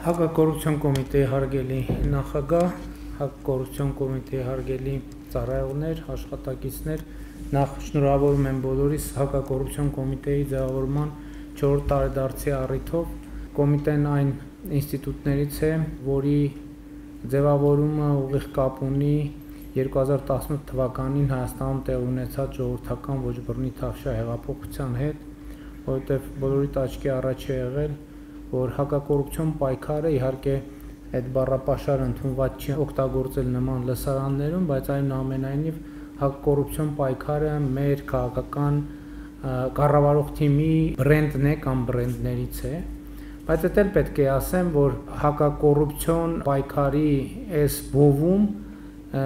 Հակակոռուպցիոն կոմիտեի հարգելի նախագահ, հակակոռուպցիոն կոմիտեի հարգելի ծառայողներ, աշխատակիցներ, նախ շնորհավորում եմ բոլորիս հակակոռուպցիոն կոմիտեի ձևավորման 4-րդ տարեդարձի առիթով։ Կոմիտեն այն ինստիտուտներից է, որի ձևավորումը ուղիղ կապ ունի 2018 թվականին Հայաստանում տեղի ունեցած ժողովրդական ոչ բռնի Թավշյա հեղափոխության հետ, որովհետև բոլորիդ աչքի առաջ է եղել, որ հակակոռուպցիոն պայքարը իհարկե այդ բառապաշարը ընդունված չի օգտագործել նման լսարաններում, բայց այնուամենայնիվ հակակոռուպցիոն պայքարը մեր քաղաքական կառավարող թիմի բրենդն է կամ բրենդներից է, բայց դա էլ պետք է ասեմ, որ հակակոռուպցիոն պայքարի այս բովում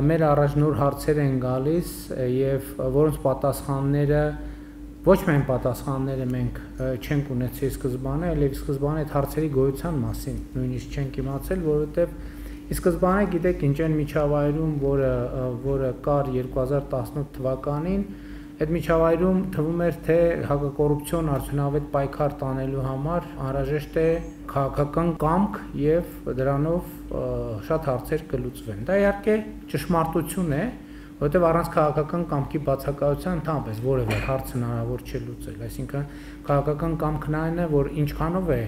մեր առաջ նոր հարցեր են գալիս եւ որոնց պատասխանները ոչ միայն պատասխանները մենք չենք ունեցել սկզբանե, այլև սկզբանե այդ հարցերի գոյության մասին նույնիսկ չենք իմացել, որովհետև սկզբանե գիտեք ինչ են միջավայրում, որը կար 2018 թվականին, այդ միջավայրում թվում էր, թե հակակոռուպցիոն արդյունավետ պայքար տանելու համար անհրաժեշտ է քաղաքական կամք եւ դրանով շատ հարցեր կլուծվեն։ Դա իհարկե ճշմարտություն է, որովհետև առանց քաղաքական կամքի բացակայության ընդհանրապես որևէ հարց հնարավոր չէ լուծել, այսինքն քաղաքական կամքն այն է, որ ինչքանով է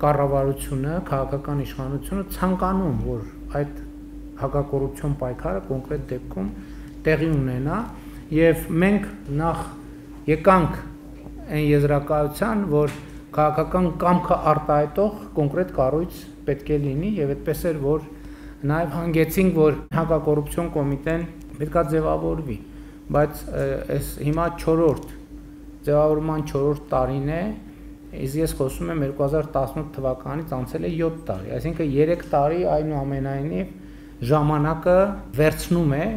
կառավարությունը, քաղաքական իշխանությունը ցանկանում, որ այդ հակակոռուպցիոն պայքարը կոնկրետ դեպքում տեղի ունենա, եւ մենք նախ եկանք այն եզրակացության, որ քաղաքական կամքը արտահայտող կոնկրետ կառույց պետք է լինի եւ այդպես էր, որ նաեւ հանգեցինք, որ հակակոռուպցիոն կոմիտեն պետքա ձևավորվի, բայց այս հիմա 4-րդ ձևավորման 4-րդ տարին է, իսկ ես խոսում եմ 2018 թվականից անցել է 7 տարի, այսինքն 3 տարի այնուամենայնիվ ժամանակը վերցնում է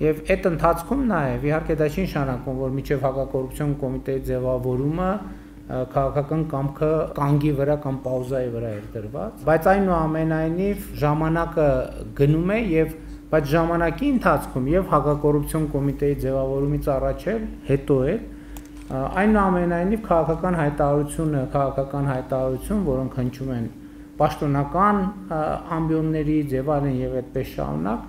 եւ այդ ընթացքում նաեւ իհարկե դա չի նշանակում, որ միջև հակակոռուպցիոն կոմիտեի ձևավորումը քաղաքական կամքը կանգի վրա կամ պաուզայի վրա էր դրված, բայց այնուամենայնիվ ժամանակը գնում է եւ բայց ժամանակի ընթացքում եւ հակակոռուպցիոն կոմիտեի ձևավորումից առաջ էլ հետո էլ այնուամենայնիվ քաղաքական հայտարարություն, որոնք հնչում են պաշտոնական ամբիոններից եւ այլն եւ այդպես շարունակ,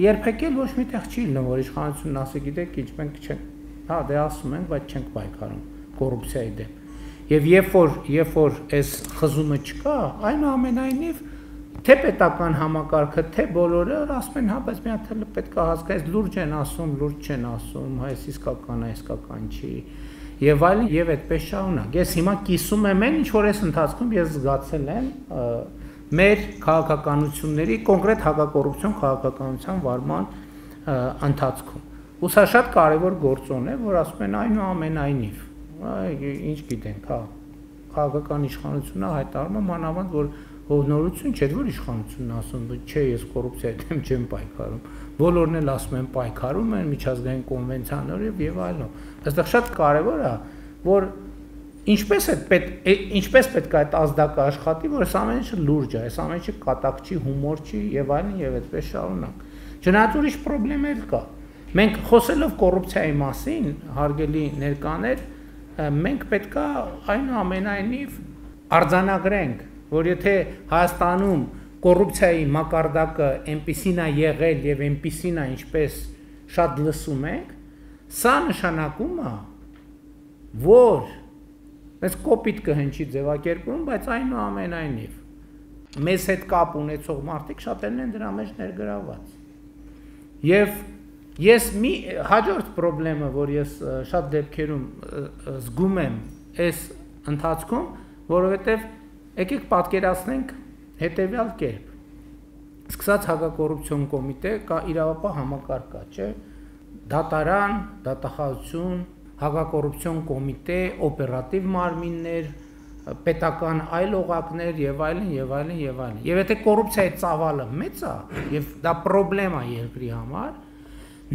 երբեք էլ ոչ միտեղ չի լինում, որ իշխանությունն ասի, գիտեք, ինչ մենք չենք, հա, դե ասում ենք, բայց չենք պայքարում կոռուպցիայի դեմ։ Եվ երբ որ այս խզումը չկա, այնուամենայնիվ թե պետական համակարգը, թե բոլորը ասում են, հա, բայց մի հատ պետք է հասկանալ, լուրջ են ասում, լուրջ չեն ասում, հա, այս իսկական է, իսկական չի, եւ այլն, եւ այդպես շարունակ։ Ես հիմա կիսում եմ այն, ինչ որ այս ընթացքում ես զգացել եմ մեր քաղաքականությունների կոնկրետ հակակոռուպցիոն քաղաքականության վարման ընթացքում։ Ու սա շատ կարևոր գործոն է, որ ասում են այնուամենայնիվ, ինչ գիտենք, հա, քաղաքական իշխանությունը հայտարարում է մանավանդ, որ նորություն չէ, որ իշխանությունն ասում, չէ, ես կոռուպցիայի դեմ չեմ պայքարում։ Բոլորն էլ ասում են պայքարում են միջազգային կոնվենցիաներով եւ այլն։ Այստեղ շատ կարեւոր է, որ ինչպես պետք է այդ ազդակը աշխատի, որ այս ամեն ինչը լուրջ է, այս ամեն ինչը կատակ չի, հումոր չի եւ այլն եւ այդպես շարունակ։ Չնայած ուրիշ խնդիրներ կա։ Մենք խոսելով կոռուպցիայի մասին, հարգելի ներկաներ, մենք պետքա այնուամենայնիվ արձանագրենք, որ եթե Հայաստանում կոռուպցիայի մակարդակը այնպիսին է եղել եւ այնպիսին է, ինչպես շատ լսում ենք, սա նշանակում է, որ այս կոպիտ կհնչի ձևակերպում, բայց այնուամենայնիվ մեզ հետ կապ ունեցող մարդիկ շատերն են դրա մեջ ներգրավված։ Եվ ես մի հաջորդ խնդրը, որ ես շատ դեպքերում զգում եմ այս ընթացքում, որովհետեւ եկեք պատկերացնենք հետեւյալ կերպ։ Սկսած հակակոռուպցիոն կոմիտե կա իրավապահ համակարգ կա, չէ՞։ Դատարան, դատախազություն, հակակոռուպցիոն կոմիտե, օպերատիվ մարմիններ, պետական այլ օղակներ եւ այլն եւ այլն եւ այլն։ Եվ եթե կոռուպցիայի ծավալը մեծ է եւ դա խնդրեմ է երկրի համար,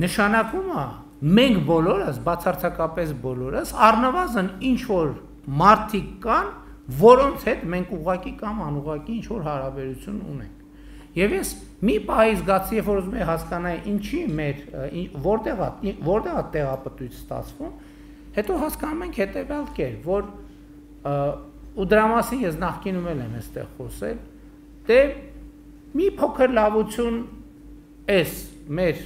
նշանակում է մենք բոլորս, բացարձակապես բոլորս, առնվազն ինչ որ մարդիկ կան, որոնց հետ մենք ուղղակի կամ անուղղակի ինչ որ հարաբերություն ունենք։ Եվ ես մի պահի զգացի, երբ որ ուզում եմ հասկանալ ինչի մեր որտեղ է տեղապտույց ստացվում, հետո հասկանում ենք հետեւյալ կերպ, որ ու դրա մասին ես նախկինում եմ այստեղ խոսել, դե մի փոքր լավություն էս մեր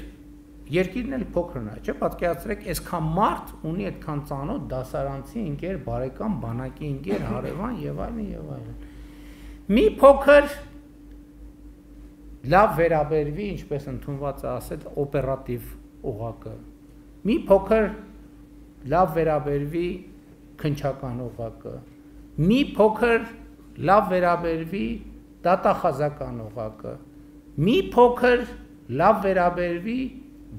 երկիրն էլ փոքրն է, չէ՞, պատկերացրեք, այսքան մարդ ունի այդքան ծանոթ դասարանցի ընկեր, բարեկամ, բանակի ընկեր, հարևան եւ այլն եւ այլն։ Մի փոքր լավ վերաբերվի, ինչպես ընդունված է ասել, օպերատիվ օղակը։ Մի փոքր լավ վերաբերվի քնչական օղակը։ Մի փոքր լավ վերաբերվի դատախազական օղակը։ Մի փոքր լավ վերաբերվի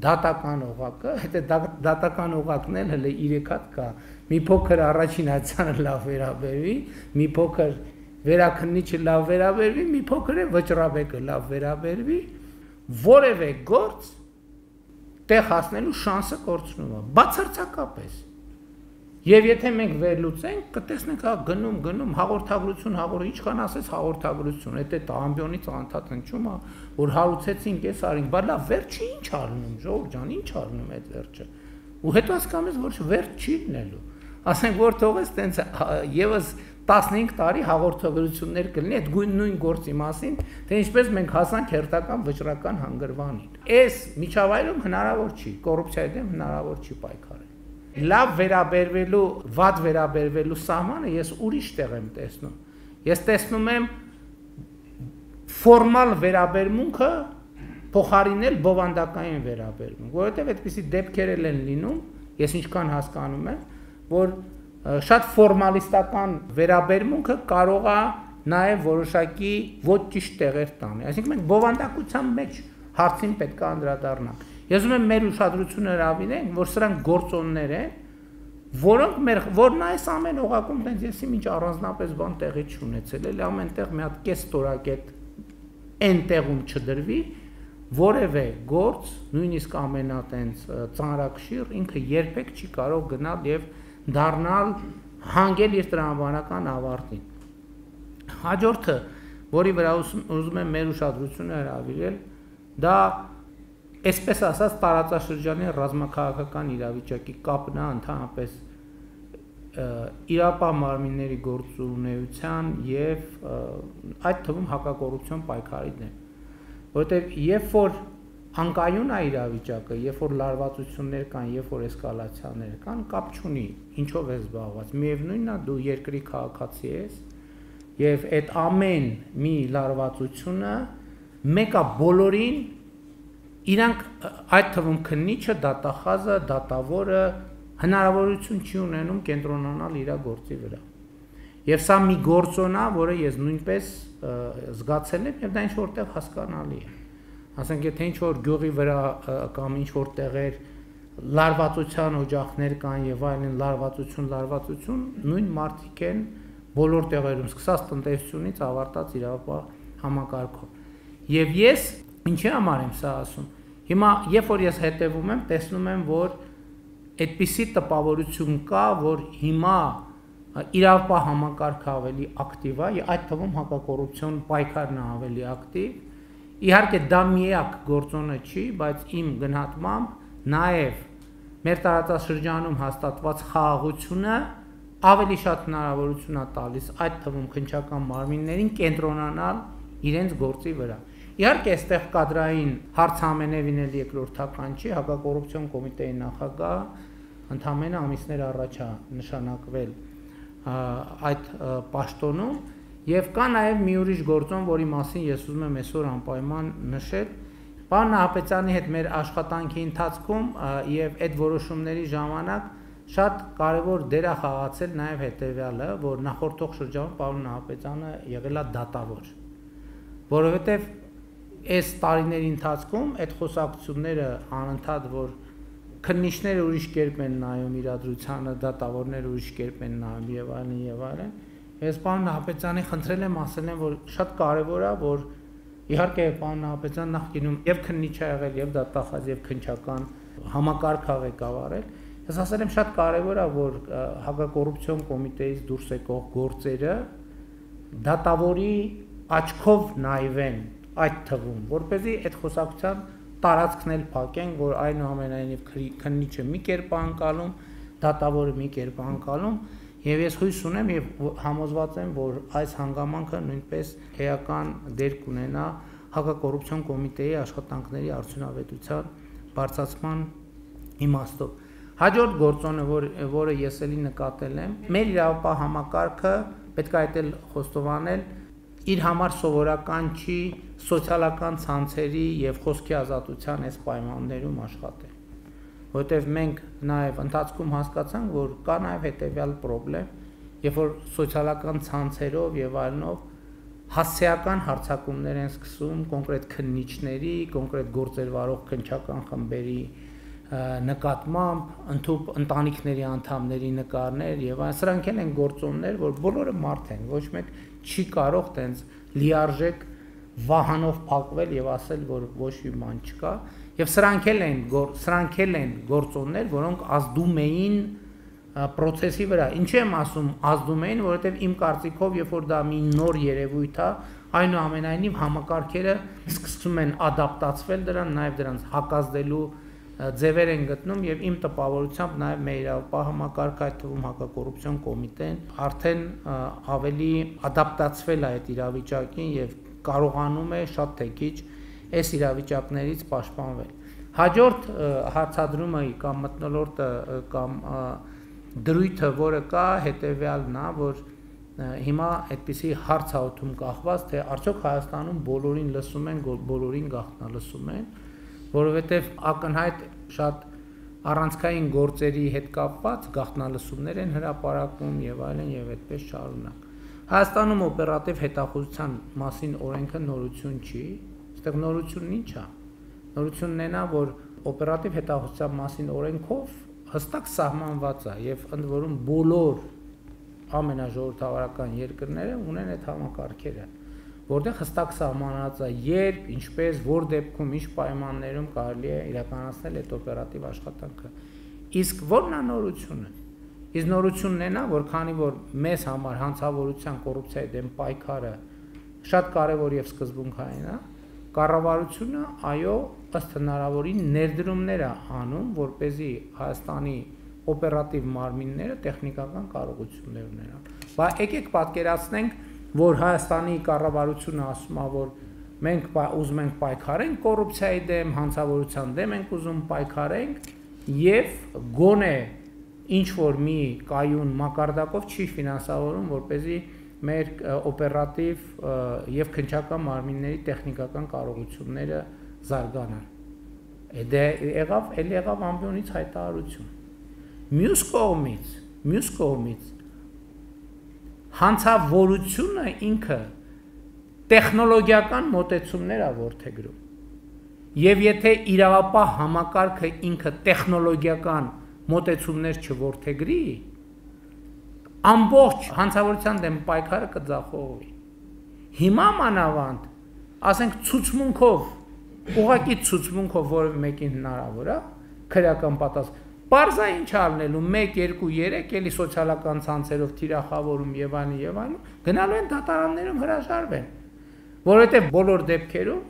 դատական օղակը, հետո դատական օղակն էլ հələ 3 հատ կա։ Մի փոքր առաջին ացանը լավ վերաբերվի, մի փոքր վերաքննիչը լավ վերաբերվի, մի փոքր է վճռաբեկը լավ վերաբերվի, որևէ գործ տեղ հասնելու շանսը կորցնում է, բացարձակապես։ Եվ եթե մենք վերլուծենք, կտեսնենք հա գնում հաղորդագրություն, ինչքան ասես հաղորդագրություն, այդ ամբիոնից անդադ հնչում է, որ հարուցեցինք, էս արինք, բայց լավ վերջը ինչ առնում, ժողովուրդ ջան, ինչ առնում այդ վերջը։ Ու հետո հասկանում ես, որ վերջ չի լինելու։ Ասենք որ թողես տենց եւս 15 տարի հաղորդագրություններ կլինի այդ նույն գործի մասին, թե ինչպես մենք հասանք հերթական վճռական հանգրվանին։ Այս միջավայրում հնարավոր չի, կոռուպցիայի դեմ հնարավոր չի պայքարել։ Լավ վերաբերվելու, վատ վերաբերվելու սահմանը ես ուրիշ տեղ եմ տեսնում։ Ես տեսնում եմ ֆորմալ վերաբերմունքը փոխարինել բովանդակային վերաբերմունք, որովհետև այդպիսի դեպքեր են լինում, ես ինչքան հասկանում եմ, որ շատ ֆորմալիստական վերաբերմունքը կարող է նաև որոշակի ոչ ճիշտ տեղեր տանի։ Այսինքն մենք բովանդակության մեջ հարցին պետք է անդրադառնանք։ Ես ուզում եմ մեր ուշադրությունը հրավիրենք, որ սրանք գործոններ են, որոնք որ նա այս ամեն օղակում տենց եսի ինչ առանձնապես բան տեղի չունեցել, էլի ամենտեղ մի հատ կես ստորակետ այն տեղում չդրվի, որևէ գործ, նույնիսկ ամենատենց ծանրակշիռ, ինքը երբեք չի կարող գնալ եւ դառնալ հանգել իր տրամաբանական ավարտին։ Հաջորդը, որի վրա ուզում եմ մեր ուշադրությունը հրավիրել, դա այսպես ասած տարածաշրջանի ռազմաքաղաքական իրավիճակի կապն է ընդհանրապես իրապահ մարմինների գործունեության եւ այդ թվում հակակոռուպցիոն պայքարի դեմ, որովհետեւ երբ որ անկայուն է իրավիճակը, երբ որ լարվածություններ կան, երբ որ էսկալացիաներ կան, կապ չունի ինչով ես զբաղված, միևնույնն է դու երկրի քաղաքացի ես եւ այդ ամեն մի լարվածությունը մեկը բոլորին իրանք այդ թվում քննիչը, դատախազը, դատավորը հնարավորություն չի ունենում կենտրոնանալ իր գործի վրա։ Եվ սա մի գործոն է, որը ես նույնպես զգացել եմ եւ դա ինչ որտեղ հասկանալի է։ Ասենք եթե ինչ որ գյուղի վրա կամ ինչ որ տեղեր լարվածության օջախներ կան եւ այլն լարվածություն, նույն մարդիկ են բոլոր տեղերում, սկսած տնտեսությունից ավարտած իրավապահ համակարգով։ Եվ ես ինչի համար եմ սա ասում։ Հիմա երբ որ ես հետևում եմ, տեսնում եմ, որ այդպիսի տպավորություն կա, որ հիմա իրավապահ համակարգը ավելի ակտիվ է, այդ թվում հակակոռուպցիոն պայքարն է ավելի ակտիվ։ Իհարկե դա միակ գործոնը չի, բայց իմ գնահատմամբ նաև մեր տարածաշրջանում հաստատված խաղաղությունը ավելի շատ հնարավորություն է տալիս այդ թվում քննչական մարմիններին կենտրոնանալ իրենց գործի վրա։ Իհարկե այստեղ կադրային հարց ամենևին էլ երկրորդական չի, հակակոռուպցիոն կոմիտեի նախագահ ընդամենը ամիսներ առաջ է նշանակվել այդ պաշտոնում եւ կա նաեւ մի ուրիշ գործոն, որի մասին ես ուզում եմ այսօր անպայման նշել։ Պարոն Նահապետյանի հետ մեր աշխատանքի ընթացքում եւ այդ որոշումների ժամանակ շատ կարեւոր դեր է խաղացել նաեւ հետեւյալը, որ նախորդող շրջանում պարոն Նահապետյանը եղել է դատավոր, որովհետեւ այս տարիների ընթացքում այդ խոսակցությունները անընդհատ որ քննիչները ուրիշ կերպ են նայում իրադրությանը, դատավորները ուրիշ կերպ են նայում եւ այլն, ես պարոն Նահապետյանի խնդրել եմ, ասել եմ, որ շատ կարեւոր է, որ իհարկե պարոն Նահապետյան նախկինում եւ քննիչ է եղել, եւ դատախազ, եւ քննչական համակարգ ա ղեկավարել։ Ես ասել եմ շատ կարեւոր է, որ հակակոռուպցիոն կոմիտեից դուրս եկող գործերը դատավորի աչքով նայվեն այդ թվում, որպեսզի այդ խոսակցության տարածքն էլ փակեն, որ այնուամենայնիվ քննիչը մի կերպ անկալում, դատավորը մի կերպ անկալում, Եվ ես հույս ունեմ եւ համոզված եմ, որ այս հանգամանքը նույնպես էական դեր կունենա հակակոռուպցիոն կոմիտեի աշխատանքների արդյունավետության բարձրացման իմաստով։ Հաջորդ գործոնը, որը ես էլի նկատել եմ, մեր իրավապահ համակարգը պետք է այդ էլ խոստովանել, իր համար սովորական չի սոցիալական ցանցերի եւ խոսքի ազատության այս պայմաններում աշխատել։ Որտեւ մենք նաեւ ընթացքում հասկացանք, որ կա նաեւ հետեւյալ խնդրեմ, երբ որ սոցիալական ցանցերով եւ այլնով հասցեական հարձակումներ են սկսում կոնկրետ քննիչների, կոնկրետ գործեր վարող քննչական խմբերի նկատմամբ, ընտանիքների անդամների նկարներ եւ այլն, սրանք են գործոններ, որ բոլորը մարդ են, ոչ մեկ չի կարող տենց լիարժեք վահանով փակվել եւ ասել, որ ոչ մի բան չկա, եւ սրանք էլ են գործոններ, որոնք ազդում էին process-ի վրա։ Ինչի եմ ասում ազդում էին, որովհետեւ իմ կարծիքով, երբ որ դա մի նոր երևույթ է, այնուամենայնիվ համակարգերը սկսում են ադապտացվել դրան, նաեւ դրանց հակազդելու ձևեր են գտնում եւ իմ տպավորությամբ նաեւ մեր իրավապահ համակարգը, այդ թվում հակակոռուպցիոն կոմիտեն արդեն ավելի ադապտացվել է այդ իրավիճակին եւ կարողանում է շատ թե քիչ այս իրավիճակներից պաշտպանվել։ Հաջորդ հարցադրումը կամ մթնոլորտը կամ դրույթը, որը կա, հետեւյալն է, որ հիմա այդպիսի հարց հաղորդում կախված, թե արդյոք Հայաստանում բոլորին լսում են, բոլորին գաղտնալսում են, որովհետև ակնհայտ շատ առանցքային գործերի հետ կապված գաղտնալսումներ են հրապարակում եւ այլն եւ այդպես շարունակ։ Հայաստանում օպերատիվ հետախուզության մասին օրենքը նորություն չի, այստեղ նորությունն ինչ է։ Նորությունն այն է, որ օպերատիվ հետախուզության մասին օրենքով հստակ սահմանված է եւ ընդ որում բոլոր ամենաժողովրդավարական երկրները ունեն այդ համակարգերը, որտեղ հստակ սահմանված է երբ, ինչպես, որ դեպքում, ինչ պայմաններում կարելի է իրականացնել այդ օպերատիվ աշխատանքը։ Իսկ ո՞րն է նորությունը։ Իսկ նորությունն այն է, որ քանի որ մեզ համար հանցավորության կոռուպցիայի դեմ պայքարը շատ կարևոր եւ սկզբունքային է, կառավարությունը այո, ըստ հնարավորին ներդրումներ է անում, որպեսզի Հայաստանի օպերատիվ մարմինները տեխնիկական կարողություններ ունենան։ Բայց եկեք պատկերացնենք, որ Հայաստանի կառավարությունը ասում է, որ մենք ուզում ենք պայքարենք կոռուպցիայի դեմ, հանցավորության դեմ ենք ուզում պայքարենք եւ գոնե ինչ որ մի կայուն մակարդակով չի ֆինանսավորում, որպեսզի մեր օպերատիվ եւ քննչական մարմինների տեխնիկական կարողությունները զարգանան։ Դա եղավ ամբիոնից հայտարարություն։ Մյուս կողմից հանցավորությունը ինքը տեխնոլոգիական մոտեցումներ է որդեգրում։ Եվ եթե իրավապահ համակարգը ինքը տեխնոլոգիական մոտեցումներ չորդեգրի, ամբողջ հանցավորության դեմ պայքարը կձախողվի։ Հիմա մանավանդ, ասենք ցուցմունքով, ուղղակի ցուցմունքով որևէ մեկին հնարավոր է քրեական պատասխան։ Պարզա ինչ արնելու 1, 2, 3 էլի սոցիալական ցանցերով թիրախավորում եւ այլն, գնալու են դատարաններում հրաժարվեն, որովհետեւ բոլոր դեպքերում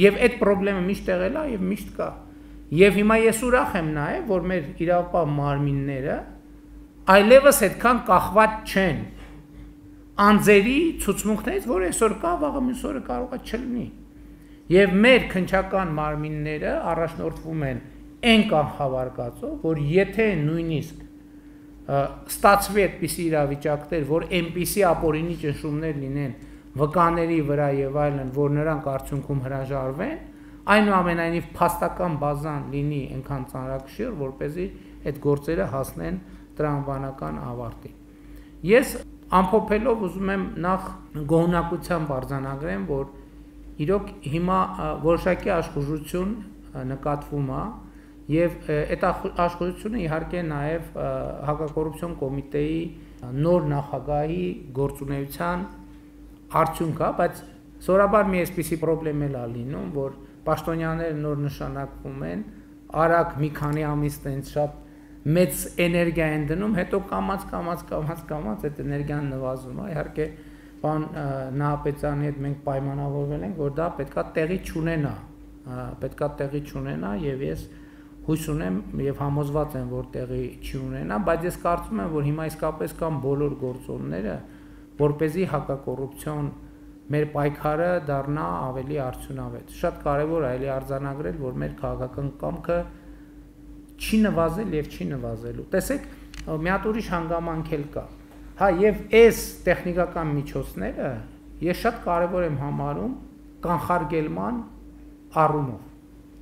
եւ այդ խնդրեմը միշտ եղել է եւ միշտ կա։ Եվ հիմա ես ուրախ եմ նաեւ, որ մեր իրավապահ մարմինները այլևս այդքան կախված չեն անձերի ցուցմունքներից, որ այսօր կա, վաղը մյուս օրը կարող է չլինի։ Եվ մեր քննչական մարմինները առաջնորդվում են այն կանխավարկածով, որ եթե նույնիսկ ստացվի այդպիսի իրավիճակներ, որ այնպիսի ապօրինի ճնշումներ լինեն վկաների վրա եւ այլն, որ նրանք արդյունքում հրաժարվեն, այնուամենայնիվ փաստական բազան լինի այնքան ծանրակշիռ, որպեսզի այդ գործերը հասնեն տրամաբանական ավարտի։ Ես ամփոփելով ուզում եմ նախ գոհունակությամբ արձանագրեմ, որ իրոք հիմա որոշակի աշխուժություն նկատվում է եւ այդ աշխուժությունը իհարկե նաեւ հակակոռուպցիոն կոմիտեի նոր նախագահի գործունեության արդյունք է, բայց սովորաբար մի այսպիսի խնդրեմ էլ է լինում, որ պաշտոնյաները նոր նշանակվում են, արագ մի քանի ամիս տենց շատ մեծ էներգիա են դնում, հետո կամաց այդ էներգիան նվազում է, իհարկե պարոն Նահապետյանի հետ մենք պայմանավորվել ենք, որ դա պետքա տեղի չունենա եւ ես հույս ունեմ եւ համոզված եմ, որ տեղի չի ունենա, բայց ես կարծում եմ, որ հիմա իսկապես կան բոլոր գործոնները, որպեսզի հակակոռուպցիոն մեր պայքարը դառնա ավելի արդյունավետ։ Շատ կարևոր է էլի արձանագրել, որ մեր քաղաքական կամքը չի նվազել եւ չի նվազելու։ Տեսեք, մի հատ ուրիշ հանգամանք էլ կա։ Հա, եւ այս տեխնիկական միջոցները ես շատ կարևոր եմ համարում կանխարգելման առումով։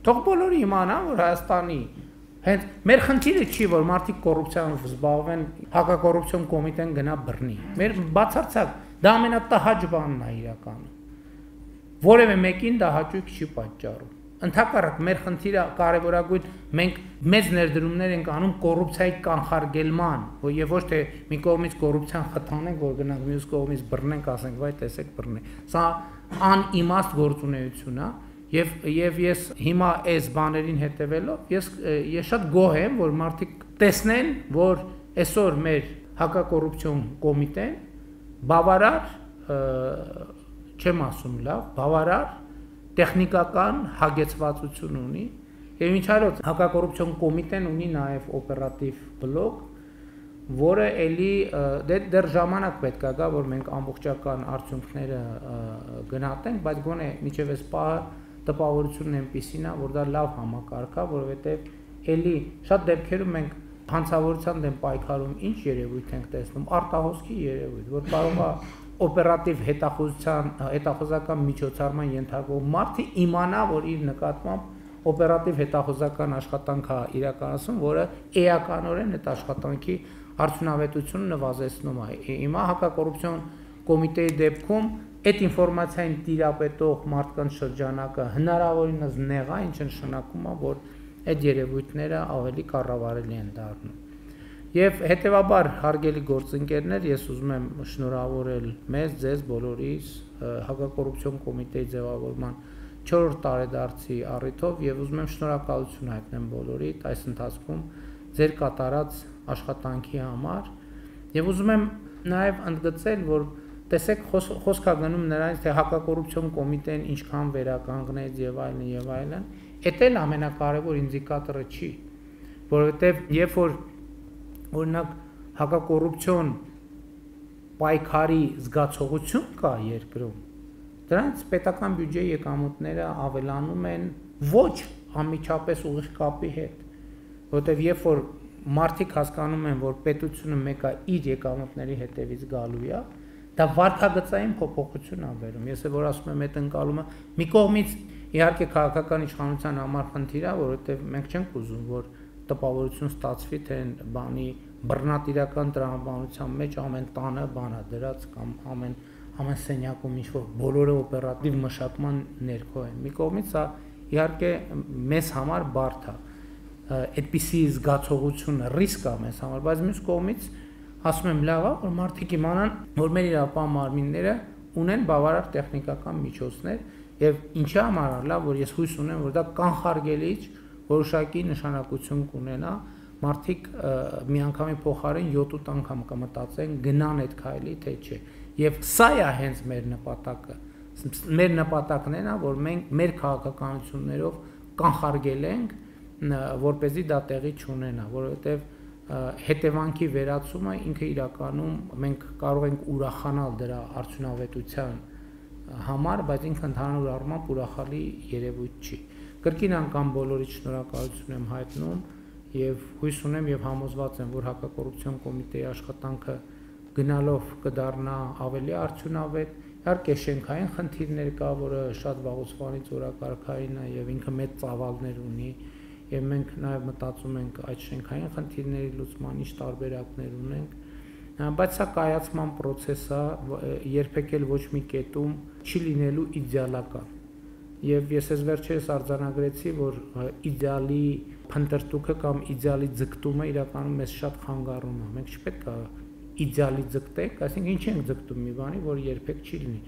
Թող բոլորը իմանան, որ Հայաստանի հենց մեր խնդիրը չի, որ մարդիկ կոռուպցիայով զբաղվեն, հակակոռուպցիոն կոմիտեն գնա բռնի։ Մեր բացարձակ դա ամենատահաճ բանն է իրականում։ Որևէ մեկին դա հաճույք չի պատճառում։ Ընդհակառակ մեր խնդիրը կարևորագույն մենք մեծ ներդրումներ ենք անում կոռուպցիայի կանխարգելման, եւ ոչ թե մի կողմից կոռուպցիան խթանենք, որ գնանք մյուս կողմից բռնենք, ասենք, վայ, տեսեք բռնի։ Սա անիմաստ գործունեություն է, եւ ես հիմա այս բաներին հետևելով ես շատ գոհ եմ, որ մարդիկ տեսնեն, որ այսօր մեր հակակոռուպցիոն կոմիտեն բավարար, չեմ ասում լավ, բավարար տեխնիկական հագեցվածություն ունի եւ ինչ այլոց հակակոռուպցիոն կոմիտեն ունի նաեւ օպերատիվ բլոկ, որը էլի դեռ ժամանակ պետք է գա, որ մենք ամբողջական արդյունքները գնահատենք, բայց գոնե միջև այս պահը տպավորությունն այնպիսին է, որ դա լավ համակարգ է, որովհետեւ էլի շատ դեպքերում մենք հանցավորության դեմ պայքարում ինչ երևույթ ենք տեսնում, արտահոսքի երևույթ, որ կարող է օպերատիվ հետախուզական միջոցառման ենթարկվող մարդը իմանա, որ իր նկատմամբ օպերատիվ հետախուզական աշխատանք է իրականացում, որը էականորեն այդ աշխատանքի արդյունավետությունը նվազեցնում է։ Հիմա հակակոռուպցիոն կոմիտեի դեպքում այդ ինֆորմացիային տիրապետող մարդկանց շրջանակը հնարավորինս նեղ է, ինչը նշանակում է, որ այդ երևույթները ավելի կառավարելի են դառնում։ Եվ հետևաբար հարգելի գործընկերներ, ես ուզում եմ շնորհավորել մեզ, ձեզ բոլորիս հակակոռուպցիոն կոմիտեի ձևավորման 4-րդ տարեդարձի առիթով եւ ուզում եմ շնորհակալություն հայտնել բոլորիդ այս ընթացքում ձեր կատարած աշխատանքի համար եւ ուզում եմ նաեւ ընդգծել, որ տեսեք խոսք է գնում նրանից, թե հակակոռուպցիոն կոմիտեն ինչքան վերականգնեց եւ այլն, դա էլ ամենակարևոր ինդիկատորը չի, որովհետեւ երբ որ օրինակ հակակոռուպցիոն պայքարի զգացողություն կա երկրում, դրանից պետական բյուջեի եկամուտները ավելանում են ոչ անմիջապես ուղիղ կապի հետ, որովհետև երբ որ մարդիկ հասկանում են, որ պետությունը մեկը իր եկամուտների հետևից գալու է, դա վարքագծային փոփոխություն է բերում։ Ես որ ասում եմ, այդ ընկալումը մի կողմից իհարկե քաղաքական իշխանության համար խնդիր է, որովհետև մենք չենք ուզում, որ տպավորություն ստացվի, թե բանի բռնատիրական տրամաբանության մեջ ամեն տանը բան է դրած կամ ամեն սենյակում ինչ-որ բոլորը օպերատիվ մշակման ներքո են։ Մի կողմից սա իհարկե մեզ համար բարդ է, այդպիսի զգացողությունը ռիսկ է մեզ համար, բայց մյուս կողմից ասում եմ լավ է, որ մարդիկ իմանան, որ մեր իրավապահ մարմինները ունեն բավարար տեխնիկական միջոցներ եւ ինչի համար է լավ, որ ես հույս ունեմ, որ դա կանխարգելիչ որոշակի նշանակություն կունենա, մարդիկ միանգամի փոխարեն 7-8 անգամ կմտածեն գնան այդ քայլի թե չէ։ Եվ սա է հենց մեր նպատակը։ Մեր նպատակն է, որ մենք մեր քաղաքականություններով կանխարգելենք, որպեսզի դա տեղի չունենա, որովհետև հետևանքի վերացումը ինքը իրականում մենք կարող ենք ուրախանալ դրա արդյունավետության համար, բայց ինքը ընդհանուր առմամբ ուրախալի երևույթ չի։ Կրկին անգամ բոլորիդ շնորհակալություն եմ հայտնում եւ հույս ունեմ եւ համոզված եմ, որ հակակոռուպցիոն կոմիտեի աշխատանքը գնալով կդառնա ավելի արդյունավետ։ Իհարկե շենքային խնդիրներ կա, որը շատ վաղուց օրակարգային է եւ ինքը մեծ ծավալներ ունի եւ մենք նաեւ մտածում ենք այդ շենքային խնդիրների լուծման ինչ տարբերակներ ունենք, բայց սա կայացման process է, երբեք էլ ոչ մի կետում չի լինելու իդեալական։ Եվ ես այս վերջերս արձանագրեցի, որ իդեալի փնտրտուքը կամ իդեալի ձգտումը իրականում մեզ շատ խանգարում է։ Մենք չպետք է իդեալի ձգտենք, այսինքն ինչ ենք ձգտում մի բանի, որ երբեք չի լինի։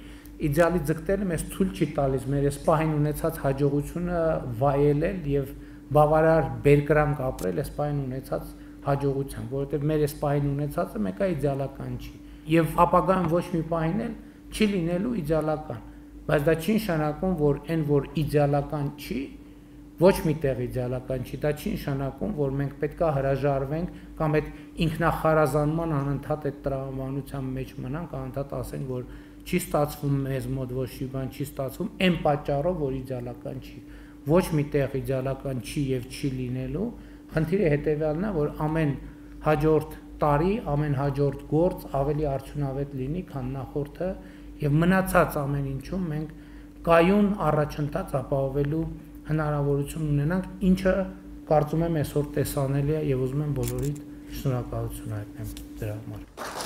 Իդեալի ձգտելը մեզ ցույց չի տալիս մեր այս պահին ունեցած հաջողությունը վայելել եւ բավարար բերկրանք ապրել այս պահին ունեցած հաջողությամբ, որովհետեւ մեր այս պահին ունեցածը մեկը իդեալական չի։ Եվ ապագայում ոչ մի պահին էլ չի լինելու իդեալական, բայց դա չի նշանակում, որ այն որ իդեալական չի, ոչ մի տեղ իդեալական չի, դա չի նշանակում, որ մենք պետք է հրաժարվենք կամ այդ ինքնախարազանման անընդհատ այդ տրամաբանության մեջ մնանք, անընդհատ ասենք, որ չի ստացվում մեզ մոտ ոչ մի բան, չի ստացվում այն պատճառով, որ իդեալական չի։ Ոչ մի տեղ իդեալական չի եւ չի լինելու։ Խնդիրը հետեւյալն է, որ ամեն հաջորդ տարի, ամեն հաջորդ գործ ավելի արդյունավետ լինի, քան նախորդը, եւ մնացած ամեն ինչում մենք կայուն առաջընթաց ապահովելու հնարավորություն ունենանք, ինչը կարծում եմ այսօր տեսանելի է եւ ուզում եմ բոլորիդ շնորհակալություն հայտնեմ դրա համար։